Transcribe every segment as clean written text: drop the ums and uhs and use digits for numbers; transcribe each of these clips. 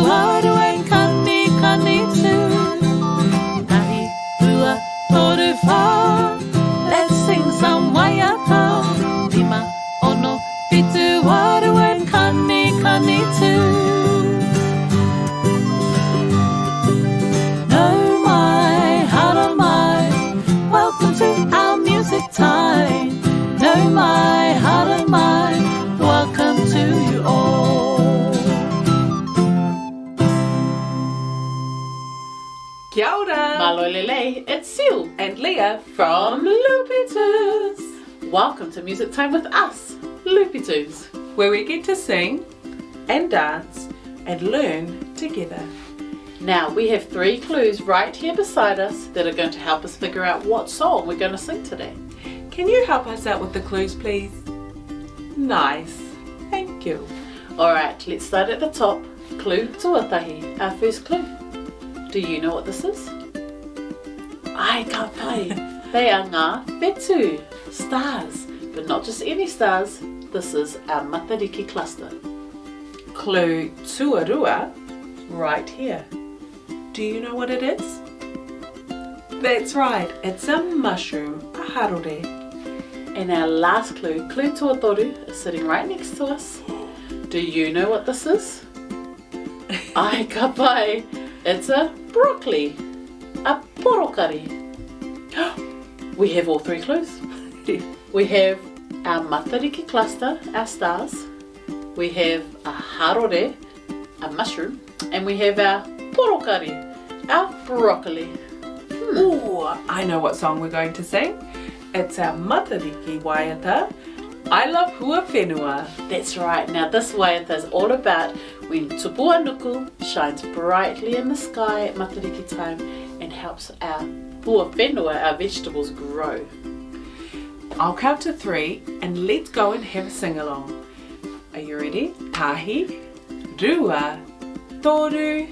waru and kani kani too. Nahi ua toru wha. Let's sing some waiata. Lima ono fitu waru and kani kani too. Nau Mai Haramai. Welcome to our music time. Nau Mai Haramai. Welcome to you all. Kia ora! Malolele, it's Seal And Leah from Loopy Tunes. Welcome to Music Time with us, Loopy Tunes. where we get to sing and dance and learn together. Now we have 3 clues right here beside us that are going to help us figure out what song we're going to sing today. Can you help us out with the clues, please? Nice. Thank you. Alright, let's start at the top. Clue tuatahi, our first clue. Do you know what this is? Ai ka pai. They are ngā whetū, stars. But not just any stars, this is our Matariki cluster. Clue tuarua right here. Do you know what it is? That's right, it's a mushroom, a harore. And our last clue, clue tuatoru, is sitting right next to us. Do you know what this is? Ai ka pai. It's a broccoli, a porokari. We have all 3 clues. We have our Matariki cluster, our stars. We have a harore, a mushroom. And we have our porokari, our broccoli. Ooh, I know what song we're going to sing. It's our Matariki waiata, I Love Huawhenua. That's right. Now this waiata is all about when Tupuānuku shines brightly in the sky at Matariki time and helps our Huawhenua, our vegetables, grow. I'll count to 3 and let's go and have a sing-along. Are you ready? Tahi, rua, toru.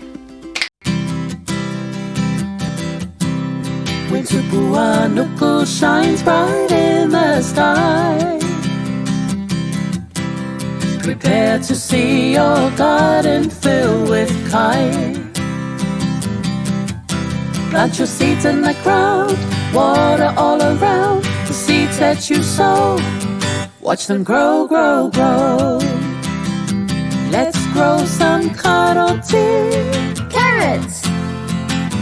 When Tupuānuku shines bright in the sky, prepare to see your garden fill with kai. Plant your seeds in the ground, water all around the seeds that you sow. Watch them grow, grow, grow. Let's grow some karoti, Carrots,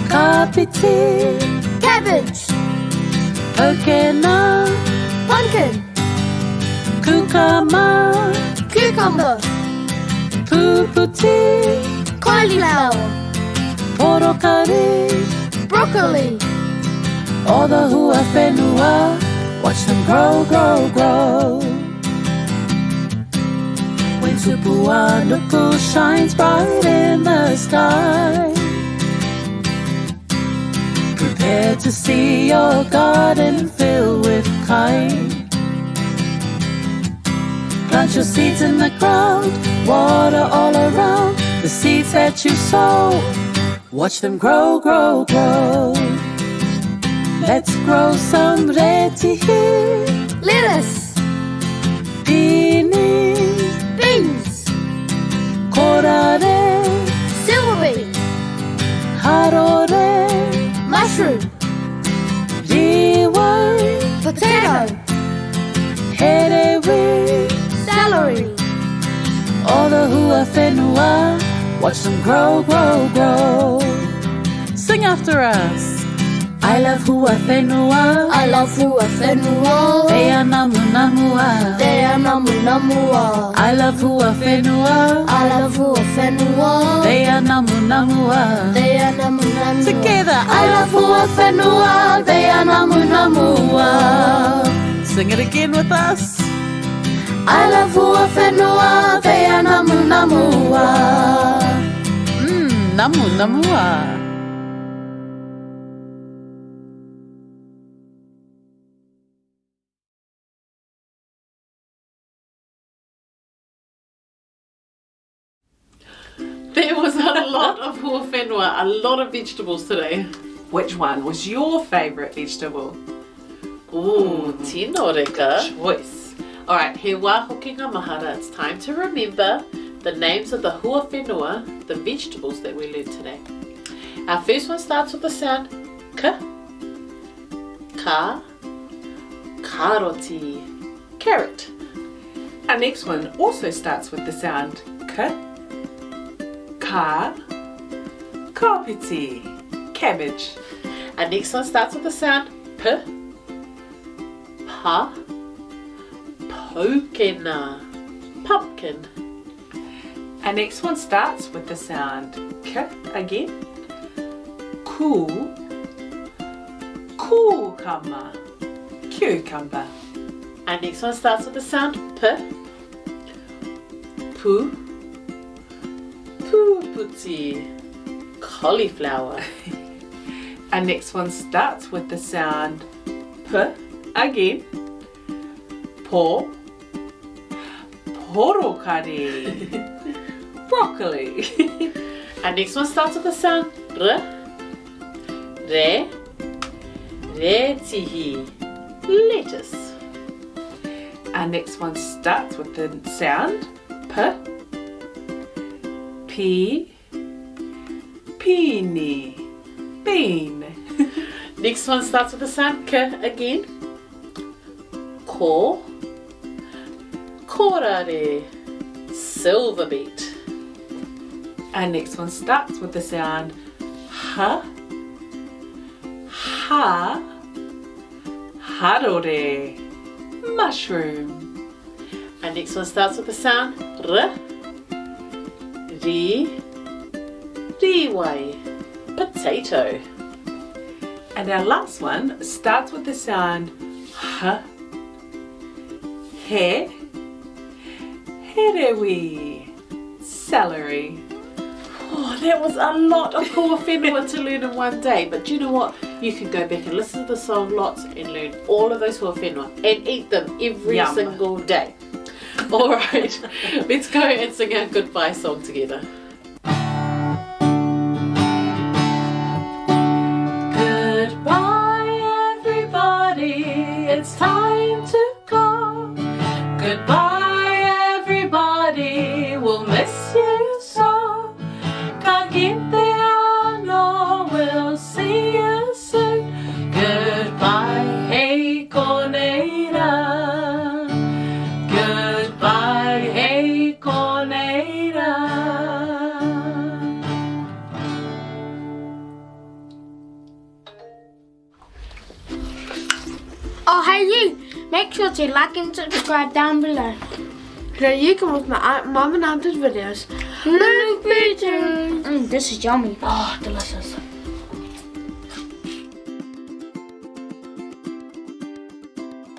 kapiti, cabbage, Hokinga, pumpkin, kukama, cucumber, puputi, cauliflower, porokari, broccoli, all the huawhenua. Watch them grow, grow, grow. When Tupuānuku shines bright in the sky, prepare to see your garden fill with kai. Plant your seeds in the ground, water all around the seeds that you sow. Watch them grow, grow, grow. Let's grow some reti, lettuce, beanie, beans, korare, celery, harore, mushroom, riwai, potato, herewi, celery, all the huawhenua. Watch them grow, grow, grow. Sing after us. I love huawhenua. I love Huawhenua. They are namu namua. They are namu namua. I love huawhenua. I love Huawhenua. They are namu namua. They are namu namua. Together, I love huawhenua. They are namu namua. Sing it again with us. I love huawhenua. They are namu namua. Namu namua. There was a lot of huawhenua, a lot of vegetables today. Which one was your favourite vegetable? Ooh, tino reka. Choice. Alright, he wā Hokinga Mahara. It's time to remember the names of the Huawhenua, the vegetables that we learned today. Our first one starts with the sound K, ka, karoti, carrot. Our next one also starts with the sound K, ka, kapiti, cabbage. Our next one starts with the sound P, pa, pokena, pumpkin. Our next one starts with the sound K again. Ku, kukama, cucumber. Our next one starts with the sound P, pu, puputi, cauliflower. Our next one starts with the sound P again. Po, porokari, broccoli. Our next one starts with the sound R, re, retihi, lettuce. Our next one starts with the sound P, peony, bean. Next one starts with the sound K again. Ko, korare, silver beet. Our next one starts with the sound H, ha, harore, mushroom. Our next one starts with the sound R, ri, riwai, potato. And our last one starts with the sound H, he, herewi, celery. Oh, that was a lot of Huawhenua to learn in one day. But do you know what? You can go back and listen to the song lots and learn all of those Huawhenua and eat them every Yum. single day. All right, let's go and sing our goodbye song together. Goodbye, everybody. It's time to go. Goodbye, everybody. We'll miss you so. Ka kite ano, we'll see you soon. Goodbye, hey koneira. Goodbye, hey koneira. Oh, hey you! Make sure to like and subscribe down below. So you can watch my Aunt, Mum and Auntie's videos. Loopy Tunes! This is yummy. Oh, delicious.